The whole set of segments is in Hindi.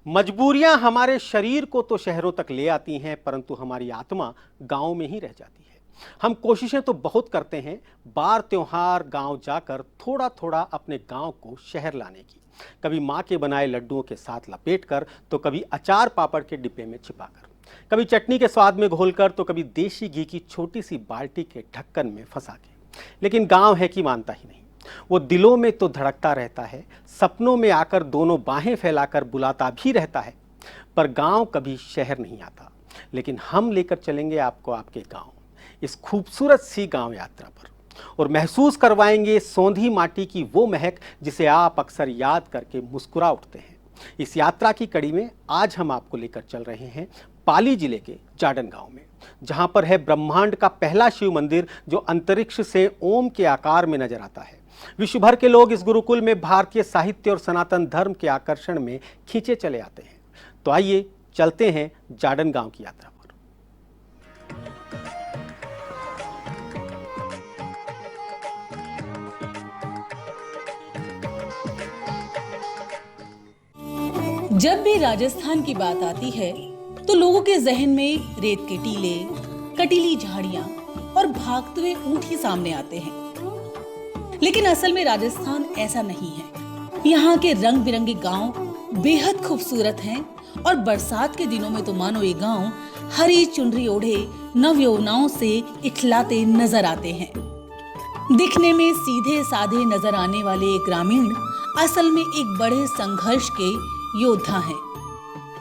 मजबूरियां हमारे शरीर को तो शहरों तक ले आती हैं, परंतु हमारी आत्मा गांव में ही रह जाती है। हम कोशिशें तो बहुत करते हैं, बार त्योहार गांव जाकर थोड़ा थोड़ा अपने गांव को शहर लाने की। कभी माँ के बनाए लड्डुओं के साथ लपेटकर, तो कभी अचार पापड़ के डिब्बे में छिपाकर, कभी चटनी के स्वाद में घोलकर, तो कभी देशी घी की छोटी सी बाल्टी के ढक्कन में फंसा के। लेकिन गांव है कि मानता ही नहीं। वो दिलों में तो धड़कता रहता है, सपनों में आकर दोनों बाहें फैलाकर बुलाता भी रहता है। पर गांव कभी शहर नहीं आता। लेकिन हम लेकर चलेंगे आपको आपके गांव, इस खूबसूरत सी गांव यात्रा पर, और महसूस करवाएंगे सोंधी माटी की वो महक जिसे आप अक्सर याद करके मुस्कुरा उठते हैं। इस यात्रा की कड़ी में आज हम आपको लेकर चल रहे हैं पाली जिले के जाडन गांव में, जहां पर है ब्रह्मांड का पहला शिव मंदिर, जो अंतरिक्ष से ओम के आकार में नजर आता है। विश्व भर के लोग इस गुरुकुल में भारतीय साहित्य और सनातन धर्म के आकर्षण में खींचे चले आते हैं। तो आइए चलते हैं जाडन गांव की यात्रा पर। जब भी राजस्थान की बात आती है तो लोगों के जहन में रेत के टीले, कटीली झाड़ियां और भागते हुए ऊंट ही सामने आते हैं। लेकिन असल में राजस्थान ऐसा नहीं है। यहाँ के रंग बिरंगे गांव बेहद खूबसूरत हैं और बरसात के दिनों में तो मानो ये गांव हरी चुनरी ओढ़े नवयौवनाओं से इखलाते नजर आते हैं। दिखने में सीधे साधे नजर आने वाले ये ग्रामीण असल में एक बड़े संघर्ष के योद्धा हैं।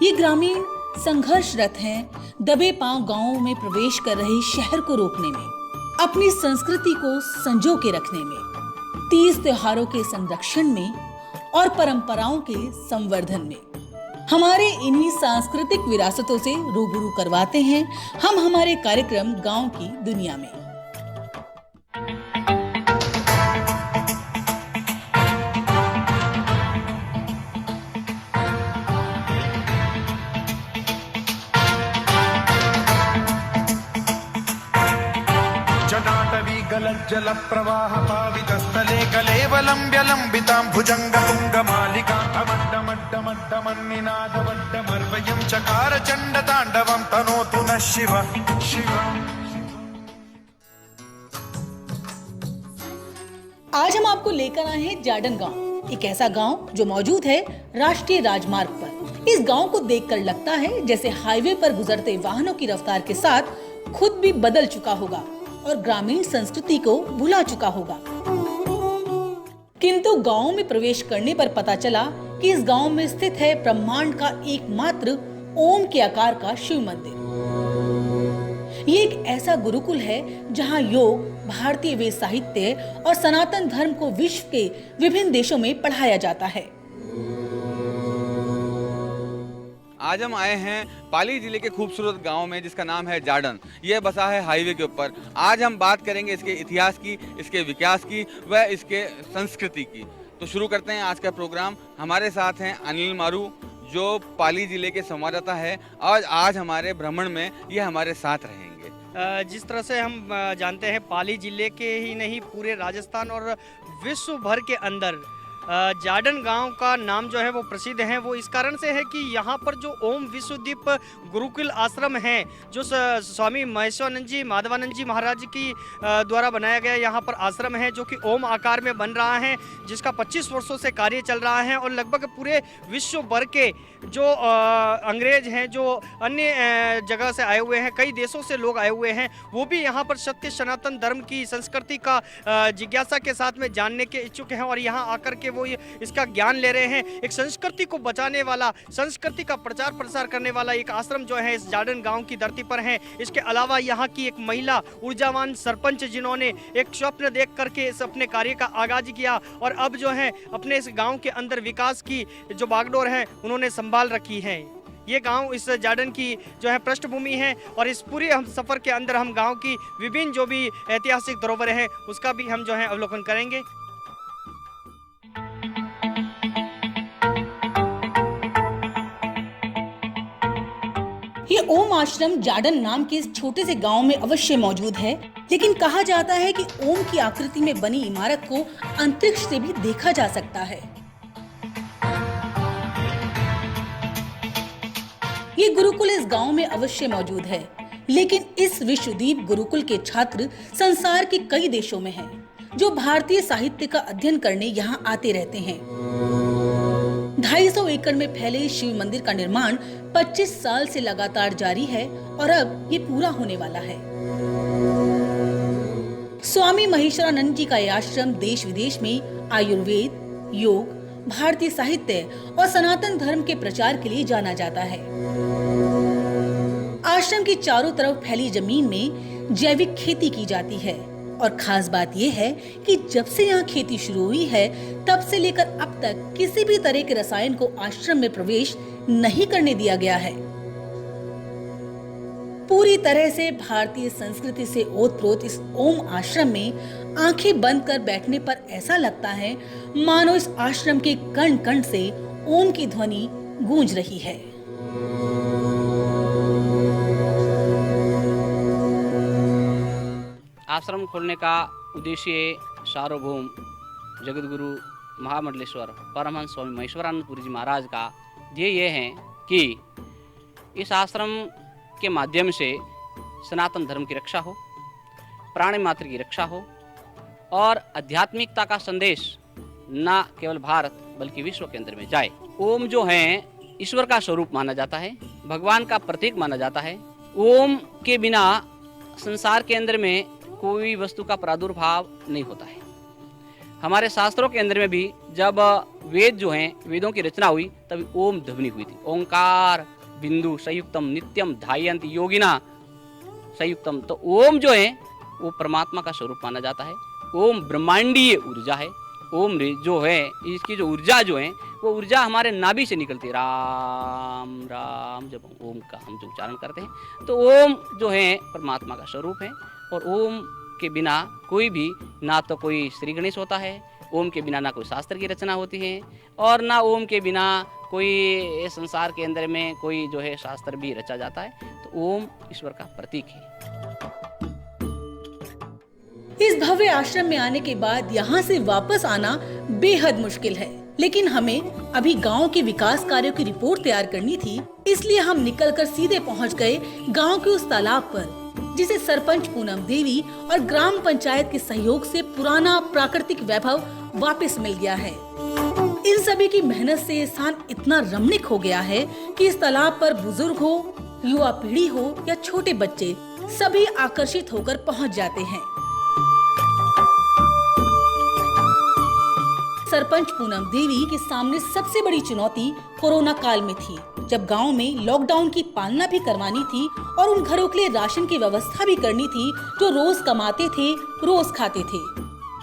ये ग्रामीण संघर्षरत हैं, दबे पांव गांवों में प्रवेश कर रहे शहर को रोकने में, अपनी संस्कृति को संजो के रखने में, तीज त्योहारों के संरक्षण में और परंपराओं के संवर्धन में। हमारे इन्हीं सांस्कृतिक विरासतों से रूबरू करवाते हैं हम हमारे कार्यक्रम गांव की दुनिया में। जल प्रवाह पावितस्थले कलेवलंब्य लंबितां भुजंगतुंगमालिकां अमड्डमड्डमड्डमन्निनादवड्डमर्वयं चकार चंडतांडवं तनोतु नः शिव शिव। आज हम आपको लेकर आए हैं जाडन गांव, एक ऐसा गांव जो मौजूद है राष्ट्रीय राजमार्ग पर। इस गांव को देखकर लगता है जैसे हाईवे पर गुजरते वाहनों की रफ्तार के साथ खुद भी बदल चुका होगा और ग्रामीण संस्कृति को भुला चुका होगा। किंतु गांव में प्रवेश करने पर पता चला कि इस गांव में स्थित है ब्रह्मांड का एकमात्र ओम के आकार का शिव मंदिर। ये एक ऐसा गुरुकुल है जहां योग, भारतीय वेद साहित्य और सनातन धर्म को विश्व के विभिन्न देशों में पढ़ाया जाता है। आज हम आए हैं पाली जिले के खूबसूरत गांव में, जिसका नाम है जाडन। यह बसा है हाईवे के ऊपर। आज हम बात करेंगे इसके इतिहास की, इसके विकास की व इसके संस्कृति की। तो शुरू करते हैं आज का प्रोग्राम। हमारे साथ हैं अनिल मारू, जो पाली जिले के संवाददाता है, और आज हमारे भ्रमण में ये हमारे साथ रहेंगे। जिस तरह से हम जानते हैं, पाली जिले के ही नहीं पूरे राजस्थान और विश्व भर के अंदर जाडन गांव का नाम जो है वो प्रसिद्ध है। वो इस कारण से है कि यहाँ पर जो ओम विश्वदीप गुरुकुल आश्रम है, जो स्वामी महेश्वरानंद जी, माधवानंद जी महाराज की द्वारा बनाया गया यहाँ पर आश्रम है, जो कि ओम आकार में बन रहा है, जिसका 25 वर्षों से कार्य चल रहा है। और लगभग पूरे विश्व भर के जो अंग्रेज हैं, जो अन्य जगह से आए हुए हैं, कई देशों से लोग आए हुए हैं, वो भी यहाँ पर सत्य सनातन धर्म की संस्कृति का जिज्ञासा के साथ में जानने के इच्छुक हैं और यहाँ आकर के वो इसका ज्ञान ले रहे हैं। एक संस्कृति को बचाने वाला, संस्कृति का प्रचार प्रसार करने वाला एक आश्रम जो है इस जाडन गांव की धरती पर है। इसके अलावा यहाँ की एक महिला ऊर्जावान सरपंच, जिन्होंने एक स्वप्न देख करके इस अपने कार्य का आगाज किया और अब जो है अपने इस गांव के अंदर विकास की जो बागडोर है उन्होंने संभाल रखी है। ये गांव इस जाडन की जो है पृष्ठभूमि है और इस पूरे हम सफर के अंदर हम गांव की विभिन्न जो भी ऐतिहासिक धरोहर है उसका भी हम जो है अवलोकन करेंगे। ये ओम आश्रम जाडन नाम के इस छोटे से गांव में अवश्य मौजूद है, लेकिन कहा जाता है कि ओम की आकृति में बनी इमारत को अंतरिक्ष से भी देखा जा सकता है। ये गुरुकुल इस गांव में अवश्य मौजूद है, लेकिन इस विश्वदीप गुरुकुल के छात्र संसार के कई देशों में हैं, जो भारतीय साहित्य का अध्ययन करने यहाँ आते रहते हैं। 250 एकड़ में फैले शिव मंदिर का निर्माण 25 साल से लगातार जारी है और अब ये पूरा होने वाला है। स्वामी महेश्वरानंद जी का यह आश्रम देश विदेश में आयुर्वेद, योग, भारतीय साहित्य और सनातन धर्म के प्रचार के लिए जाना जाता है। आश्रम की चारों तरफ फैली जमीन में जैविक खेती की जाती है और खास बात यह है कि जब से यहाँ खेती शुरू हुई है तब से लेकर अब तक किसी भी तरह के रसायन को आश्रम में प्रवेश नहीं करने दिया गया है। पूरी तरह से भारतीय संस्कृति से ओतप्रोत इस ओम आश्रम में आंखें बंद कर बैठने पर ऐसा लगता है मानो इस आश्रम के कण कण से ओम की ध्वनि गूंज रही है। आश्रम खोलने का उद्देश्य सार्वभौम जगतगुरु महामंडलेश्वर परमहंस स्वामी महेश्वरानंदपुरी जी महाराज का ध्येय ये है कि इस आश्रम के माध्यम से सनातन धर्म की रक्षा हो, प्राणी मात्र की रक्षा हो और आध्यात्मिकता का संदेश न केवल भारत बल्कि विश्व के अंदर में जाए। ओम जो है ईश्वर का स्वरूप माना जाता है, भगवान का प्रतीक माना जाता है। ओम के बिना संसार के अंदर में कोई वस्तु का प्रादुर्भाव नहीं होता है। हमारे शास्त्रों के अंदर में भी जब वेद जो हैं, वेदों की रचना हुई तभी ओम ध्वनि हुई थी। ओंकार बिंदु संयुक्तम नित्यम ध्यायन्ति योगिना संयुक्तम। तो ओम जो है वो परमात्मा का स्वरूप माना जाता है। ओम ब्रह्मांडीय ऊर्जा है। ओम जो है इसकी जो ऊर्जा जो है वो ऊर्जा हमारे नाभि से निकलती है। राम राम जब ओम का हम जो उच्चारण करते हैं तो ओम जो है परमात्मा का स्वरूप है। और ओम के बिना कोई भी, ना तो कोई श्री गणेश होता है, ओम के बिना ना कोई शास्त्र की रचना होती है और ना ओम के बिना कोई संसार के अंदर में कोई जो है शास्त्र भी रचा जाता है। तो ओम ईश्वर का प्रतीक है। इस भव्य आश्रम में आने के बाद यहाँ से वापस आना बेहद मुश्किल है, लेकिन हमें अभी गांव के विकास कार्यों की रिपोर्ट तैयार करनी थी, इसलिए हम निकलकर सीधे पहुँच गए गांव के उस तालाब पर, जिसे सरपंच पूनम देवी और ग्राम पंचायत के सहयोग से पुराना प्राकृतिक वैभव वापस मिल गया है। इन सभी की मेहनत से ये स्थान इतना रमणीक हो गया है कि इस तालाब पर बुजुर्ग हो, युवा पीढ़ी हो या छोटे बच्चे सभी आकर्षित होकर पहुंच जाते हैं। सरपंच पूनम देवी के सामने सबसे बड़ी चुनौती कोरोना काल में थी, जब गांव में लॉकडाउन की पालना भी करवानी थी और उन घरों के लिए राशन की व्यवस्था भी करनी थी जो रोज कमाते थे, रोज खाते थे।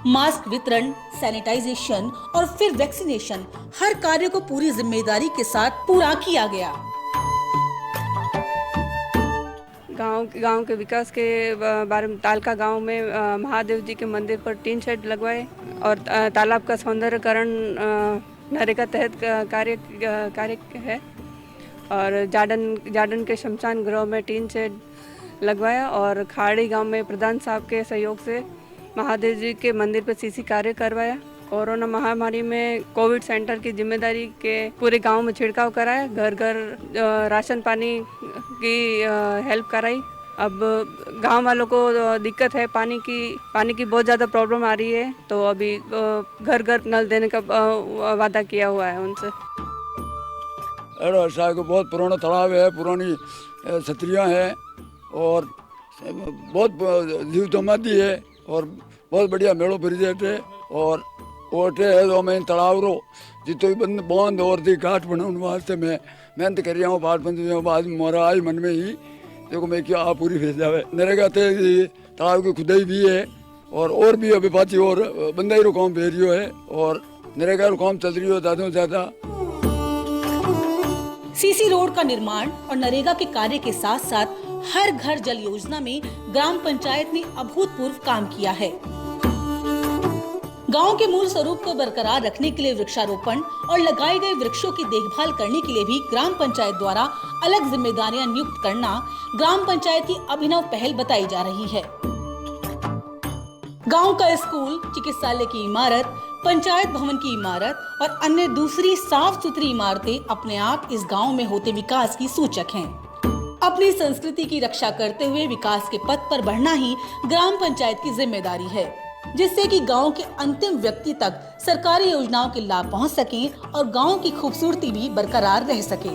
मास्क वितरण, सैनिटाइजेशन और फिर वैक्सीनेशन, हर कार्य को पूरी जिम्मेदारी के साथ पूरा किया गया। गांव के विकास के बारे में तालका गांव में महादेव जी के मंदिर पर टीन शेड लगवाए और तालाब का सौंदर्यकरण नरेगा तहत कार्य है। और जाडन के शमशान गृह में टीन शेड लगवाया और खाड़ी गांव में प्रधान साहब के सहयोग से महादेव जी के मंदिर पर सीसी कार्य करवाया। कोरोना महामारी में कोविड सेंटर की जिम्मेदारी के पूरे गांव में छिड़काव कराया, घर घर राशन पानी की हेल्प कराई। अब गांव वालों को दिक्कत है, पानी की बहुत ज़्यादा प्रॉब्लम आ रही है, तो अभी घर घर नल देने का वादा किया हुआ है उनसे। को बहुत पुराना तालाब है, पुरानी छतरियाँ हैं और बहुत जीव समाधि है और बहुत बढ़िया मेड़ो प्रोजेक्ट है। और ओटे है तो मैं तालाब रो जितो भी बांध और दी घाट बनाने वास्ते मैं मेहनत कर रहा हूँ। 5-5 बाद मोरा आई मन में ही देखो मैं क्या पूरी भेज जावे। नरेगा तालाब की खुदाई भी है और भी अभी बाची और बंदाई रो काम भेज रही है और नरेगा रो काम चल रही हो ज़्यादा से ज़्यादा। सीसी रोड का निर्माण और नरेगा के कार्य के साथ साथ हर घर जल योजना में ग्राम पंचायत ने अभूतपूर्व काम किया है। गांव के मूल स्वरूप को बरकरार रखने के लिए वृक्षारोपण और लगाए गए वृक्षों की देखभाल करने के लिए भी ग्राम पंचायत द्वारा अलग जिम्मेदारियां नियुक्त करना ग्राम पंचायत की अभिनव पहल बताई जा रही है। गांव का स्कूल, चिकित्सालय की इमारत, पंचायत भवन की इमारत और अन्य दूसरी साफ सुथरी इमारतें अपने आप इस गांव में होते विकास की सूचक हैं। अपनी संस्कृति की रक्षा करते हुए विकास के पथ पर बढ़ना ही ग्राम पंचायत की जिम्मेदारी है, जिससे कि गांव के अंतिम व्यक्ति तक सरकारी योजनाओं के लाभ पहुंच सके और गांव की खूबसूरती भी बरकरार रह सके।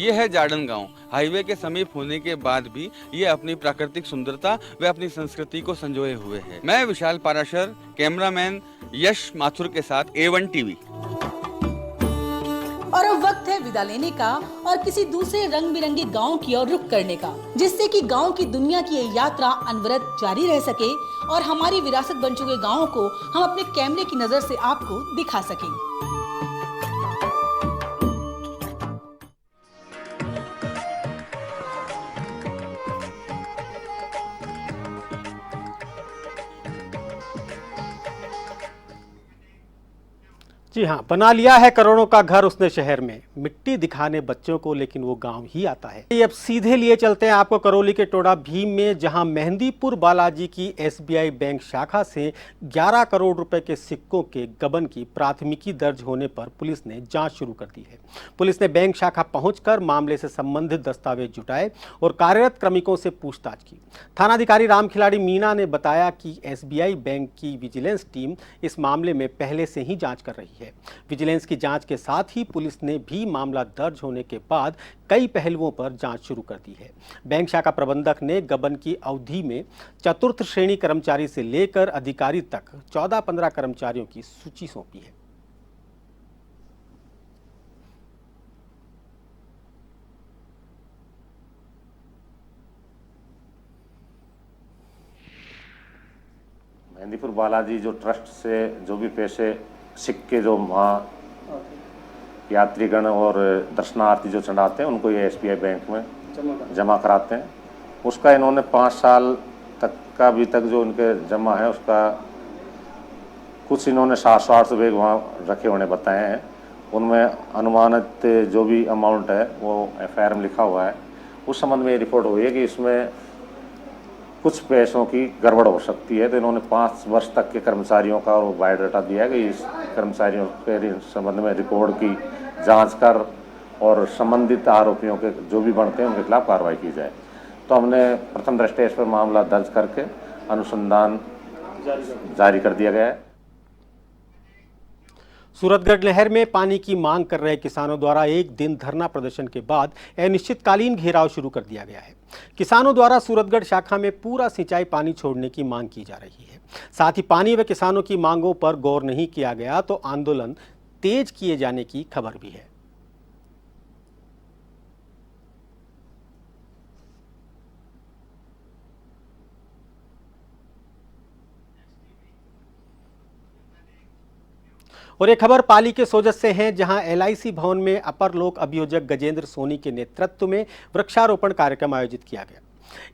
ये है जार्डन गांव। हाईवे के समीप होने के बाद भी ये अपनी प्राकृतिक सुंदरता व अपनी संस्कृति को संजोए हुए है। मैं विशाल पाराशर, कैमरामैन यश माथुर के साथ A1 टीवी। और अब वक्त है विदा लेने का और किसी दूसरे रंग बिरंगे गांव की ओर रुख करने का, जिससे कि गांव की दुनिया की ये यात्रा अनवरत जारी रह सके और हमारी विरासत बन चुके गांवों को हम अपने कैमरे की नजर से आपको दिखा सकें। जी हाँ, बना लिया है करोड़ों का घर उसने शहर में, मिट्टी दिखाने बच्चों को, लेकिन वो गांव ही आता है। ये अब सीधे लिए चलते हैं आपको करौली के टोडा भीम में, जहां मेहंदीपुर बालाजी की SBI बैंक शाखा से 11 करोड़ रुपए के सिक्कों के गबन की प्राथमिकी दर्ज होने पर पुलिस ने जांच शुरू कर दी है। पुलिस ने बैंक शाखा पहुंचकर मामले से संबंधित दस्तावेज जुटाए और कार्यरत क्रमिकों से पूछताछ की। थानाधिकारी राम खिलाड़ी मीना ने बताया कि SBI बैंक की विजिलेंस टीम इस मामले में पहले से ही जांच कर रही है। विजिलेंस की जांच के साथ ही पुलिस ने भी मामला दर्ज होने के बाद कई पहलुओं पर जांच शुरू कर दी है। बैंक शाखा प्रबंधक ने गबन की अवधि में चतुर्थ श्रेणी कर्मचारी से लेकर अधिकारी तक 14-15 कर्मचारियों की सूची सौंपी है। मेहंदीपुर बालाजी जो ट्रस्ट से जो भी पैसे सिक्के जो वहाँ यात्रीगण और दर्शनार्थी जो चढ़ाते हैं उनको ये SBI बैंक में जमा कराते हैं। उसका इन्होंने 5 साल तक का अभी तक जो उनके जमा है उसका कुछ इन्होंने 700-800 बैग वहाँ रखे होने बताए हैं। उनमें अनुमानित जो भी अमाउंट है वो FIR में लिखा हुआ है। उस संबंध में ये रिपोर्ट हुई है कि इसमें कुछ पैसों की गड़बड़ हो सकती है, तो इन्होंने 5 वर्ष तक के कर्मचारियों का और बायोडाटा दिया है कि इस कर्मचारियों के संबंध में रिकॉर्ड की जांच कर और संबंधित आरोपियों के जो भी बनते हैं उनके खिलाफ कार्रवाई की जाए। तो हमने प्रथम दृष्टया इस पर मामला दर्ज करके अनुसंधान जारी कर दिया गया है। सूरतगढ़ नहर में पानी की मांग कर रहे किसानों द्वारा एक दिन धरना प्रदर्शन के बाद अनिश्चितकालीन घेराव शुरू कर दिया गया है। किसानों द्वारा सूरतगढ़ शाखा में पूरा सिंचाई पानी छोड़ने की मांग की जा रही है। साथ ही पानी व किसानों की मांगों पर गौर नहीं किया गया तो आंदोलन तेज किए जाने की खबर भी है। और एक खबर पाली के सोजत से है, जहां LIC भवन में अपर लोक अभियोजक गजेंद्र सोनी के नेतृत्व में वृक्षारोपण कार्यक्रम आयोजित किया गया।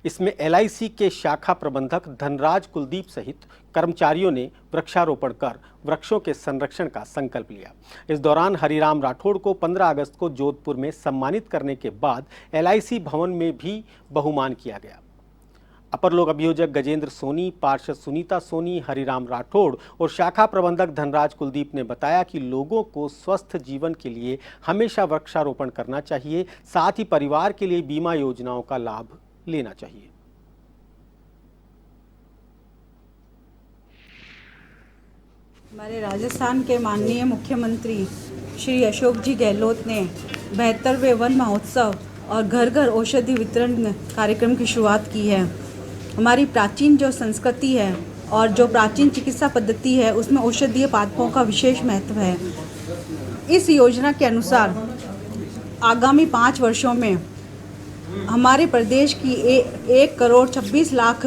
इसमें LIC के शाखा प्रबंधक धनराज कुलदीप सहित कर्मचारियों ने वृक्षारोपण कर वृक्षों के संरक्षण का संकल्प लिया। इस दौरान हरिराम राठौड़ को 15 अगस्त को जोधपुर में सम्मानित करने के बाद LIC भवन में भी बहुमान किया गया। अपर लोक अभियोजक गजेंद्र सोनी, पार्षद सुनीता सोनी, हरिराम राठौड़ और शाखा प्रबंधक धनराज कुलदीप ने बताया कि लोगों को स्वस्थ जीवन के लिए हमेशा वृक्षारोपण करना चाहिए, साथ ही परिवार के लिए बीमा योजनाओं का लाभ लेना चाहिए। हमारे राजस्थान के माननीय मुख्यमंत्री श्री अशोक जी गहलोत ने 72वें वन महोत्सव और घर घर औषधि वितरण कार्यक्रम की शुरुआत की है। हमारी प्राचीन जो संस्कृति है और जो प्राचीन चिकित्सा पद्धति है उसमें औषधीय पादपों का विशेष महत्व है। इस योजना के अनुसार आगामी 5 वर्षों में हमारे प्रदेश की 1 करोड़ 26 लाख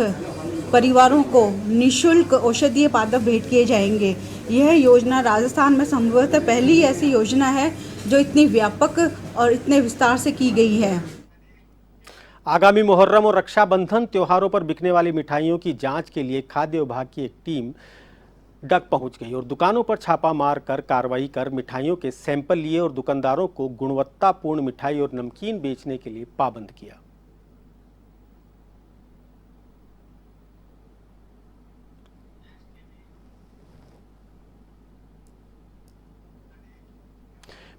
परिवारों को निःशुल्क औषधीय पादप भेंट किए जाएंगे। यह योजना राजस्थान में संभवतः पहली ऐसी योजना है जो इतनी व्यापक और इतने विस्तार से की गई है। आगामी मुहर्रम और रक्षाबंधन त्योहारों पर बिकने वाली मिठाइयों की जांच के लिए खाद्य विभाग की एक टीम डग पहुंच गई और दुकानों पर छापा मार कर कार्रवाई कर मिठाइयों के सैंपल लिए और दुकानदारों को गुणवत्तापूर्ण मिठाई और नमकीन बेचने के लिए पाबंद किया।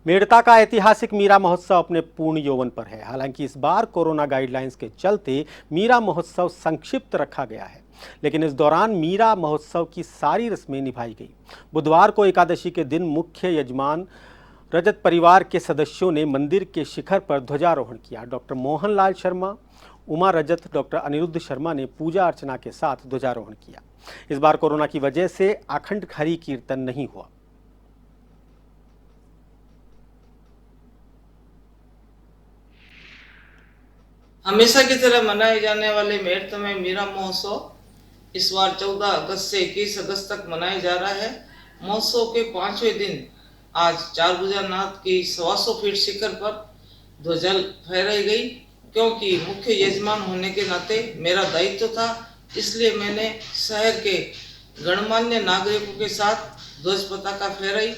मेड़ता का ऐतिहासिक मीरा महोत्सव अपने पूर्ण यौवन पर है। हालांकि इस बार कोरोना गाइडलाइंस के चलते मीरा महोत्सव संक्षिप्त रखा गया है, लेकिन इस दौरान मीरा महोत्सव की सारी रस्में निभाई गई। बुधवार को एकादशी के दिन मुख्य यजमान रजत परिवार के सदस्यों ने मंदिर के शिखर पर ध्वजारोहण किया। डॉक्टर मोहनलाल शर्मा, उमा रजत, डॉक्टर अनिरुद्ध शर्मा ने पूजा अर्चना के साथ ध्वजारोहण किया। इस बार कोरोना की वजह से अखंड हरि कीर्तन नहीं हुआ। हमेशा की तरह मनाए जाने वाले मेड़ता में मीरा महोत्सव इस बार 14 अगस्त से 21 अगस्त तक मनाया जा रहा है। महोत्सव के 5वें दिन आज चारभुजानाथ की 125 फीट शिखर पर ध्वजा फहराई गई। क्योंकि मुख्य यजमान होने के नाते मेरा दायित्व था, इसलिए मैंने शहर के गणमान्य नागरिकों के साथ ध्वज पताका फहराई।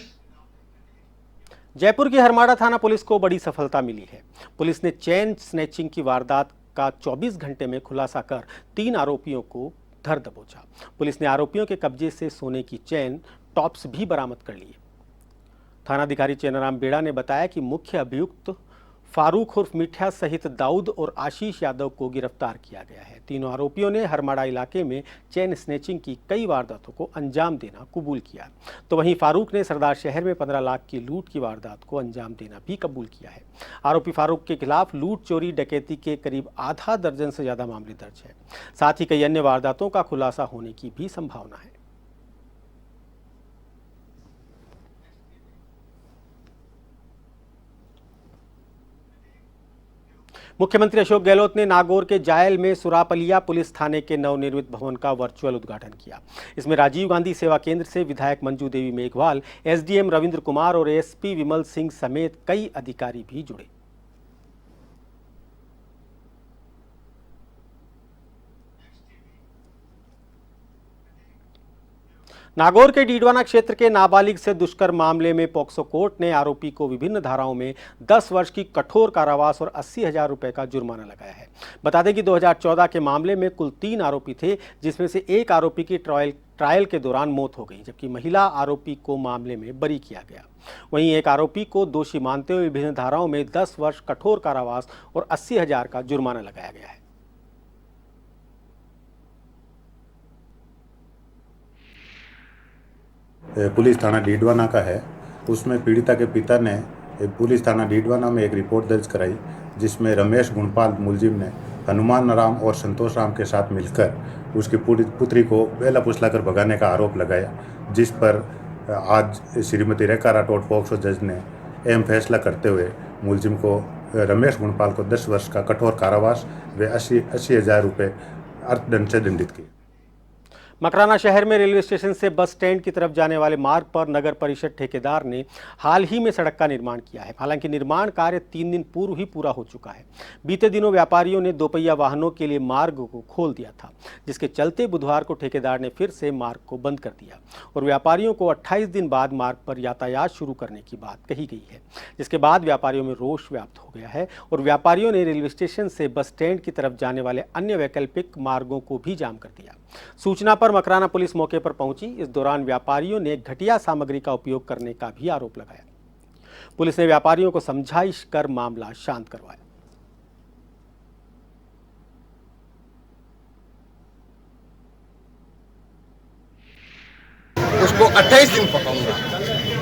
जयपुर की हरमाड़ा थाना पुलिस को बड़ी सफलता मिली है। पुलिस ने चेन स्नैचिंग की वारदात का 24 घंटे में खुलासा कर 3 आरोपियों को धर दबोचा। पुलिस ने आरोपियों के कब्जे से सोने की चेन, टॉप्स भी बरामद कर लिए। थानाधिकारी चेनाराम बेड़ा ने बताया कि मुख्य अभियुक्त फारूक उर्फ मिठा सहित दाऊद और आशीष यादव को गिरफ्तार किया गया है। तीनों आरोपियों ने हरमाड़ा इलाके में चेन स्नैचिंग की कई वारदातों को अंजाम देना कबूल किया। तो वहीं फारूक ने सरदार शहर में 15 लाख की लूट की वारदात को अंजाम देना भी कबूल किया है। आरोपी फारूक के खिलाफ लूट, चोरी, डकैती के करीब आधा दर्जन से ज्यादा मामले दर्ज है। साथ ही कई अन्य वारदातों का खुलासा होने की भी संभावना है। मुख्यमंत्री अशोक गहलोत ने नागौर के जायल में सुरापलिया पुलिस थाने के नवनिर्मित भवन का वर्चुअल उद्घाटन किया। इसमें राजीव गांधी सेवा केंद्र से विधायक मंजू देवी मेघवाल, एसडीएम रविंद्र कुमार और एसपी विमल सिंह समेत कई अधिकारी भी जुड़े। नागौर के डीडवाना क्षेत्र के नाबालिग से दुष्कर्म मामले में पॉक्सो कोर्ट ने आरोपी को विभिन्न धाराओं में 10 वर्ष की कठोर कारावास और 80,000 रुपए का जुर्माना लगाया है। बता दें कि 2014 के मामले में कुल 3 आरोपी थे, जिसमें से एक आरोपी की ट्रायल के दौरान मौत हो गई, जबकि महिला आरोपी को मामले में बरी किया गया। वहीं एक आरोपी को दोषी मानते हुए विभिन्न धाराओं में 10 वर्ष कठोर कारावास और 80,000 का जुर्माना लगाया गया है। पुलिस थाना डीडवाना का है, उसमें पीड़िता के पिता ने पुलिस थाना डीडवाना में एक रिपोर्ट दर्ज कराई, जिसमें रमेश गुणपाल मुलजिम ने हनुमान राम और संतोष राम के साथ मिलकर उसकी पुत्री को बेला फुसलाकर भगाने का आरोप लगाया, जिस पर आज श्रीमती रेखा राठौड़ पॉक्सो जज ने अहम फैसला करते हुए मुलजिम को रमेश गुणपाल को 10 वर्ष का कठोर कारावास व 80,000 रुपये अर्थदंड से दंडित किए। मकराना शहर में रेलवे स्टेशन से बस स्टैंड की तरफ जाने वाले मार्ग पर नगर परिषद ठेकेदार ने हाल ही में सड़क का निर्माण किया है। हालांकि निर्माण कार्य 3 दिन पूर्व ही पूरा हो चुका है। बीते दिनों व्यापारियों ने दोपहिया वाहनों के लिए मार्ग को खोल दिया था, जिसके चलते बुधवार को ठेकेदार ने फिर से मार्ग को बंद कर दिया और व्यापारियों को 28 दिन बाद मार्ग पर यातायात शुरू करने की बात कही गई है, जिसके बाद व्यापारियों में रोष व्याप्त हो गया है और व्यापारियों ने रेलवे स्टेशन से बस स्टैंड की तरफ जाने वाले अन्य वैकल्पिक मार्गों को भी जाम कर दिया। सूचना पर मकराना पुलिस मौके पर पहुंची। इस दौरान व्यापारियों ने घटिया सामग्री का उपयोग करने का भी आरोप लगाया। पुलिस ने व्यापारियों को समझाइश कर मामला शांत करवाया। उसको 28 दिन पकाऊंगा,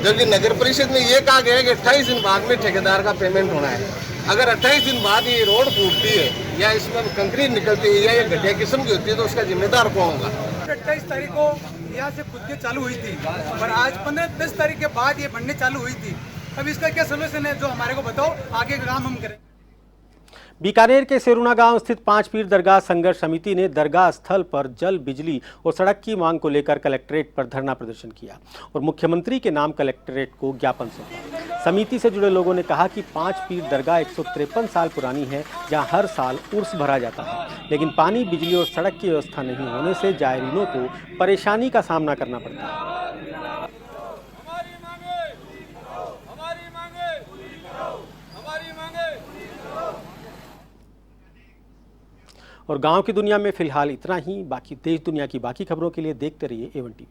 जबकि नगर परिषद में ये कहा गया है कि 28 दिन बाद में ठेकेदार का पेमेंट होना है। अगर 28 दिन बाद ये रोड टूटती है या इसमें कंक्रीट निकलती है या ये घटिया किस्म की होती है तो उसका जिम्मेदार कौन होगा? 28 तारीख को यहाँ से खुद के चालू हुई थी और आज 15-10 तारीख के बाद ये बनने चालू हुई थी। अब इसका क्या सोल्यूशन है, जो हमारे को बताओ, आगे का काम हम करें। बीकानेर के सेरुना गांव स्थित 5 पीर दरगाह संघर्ष समिति ने दरगाह स्थल पर जल, बिजली और सड़क की मांग को लेकर कलेक्ट्रेट पर धरना प्रदर्शन किया और मुख्यमंत्री के नाम कलेक्ट्रेट को ज्ञापन सौंपा। समिति से जुड़े लोगों ने कहा कि 5 पीर दरगाह 153 साल पुरानी है, जहां हर साल उर्स भरा जाता है, लेकिन पानी, बिजली और सड़क की व्यवस्था नहीं होने से जायरीनों को परेशानी का सामना करना पड़ता है। और गांव की दुनिया में फिलहाल इतना ही। बाकी देश दुनिया की बाकी खबरों के लिए देखते रहिए A1 TV।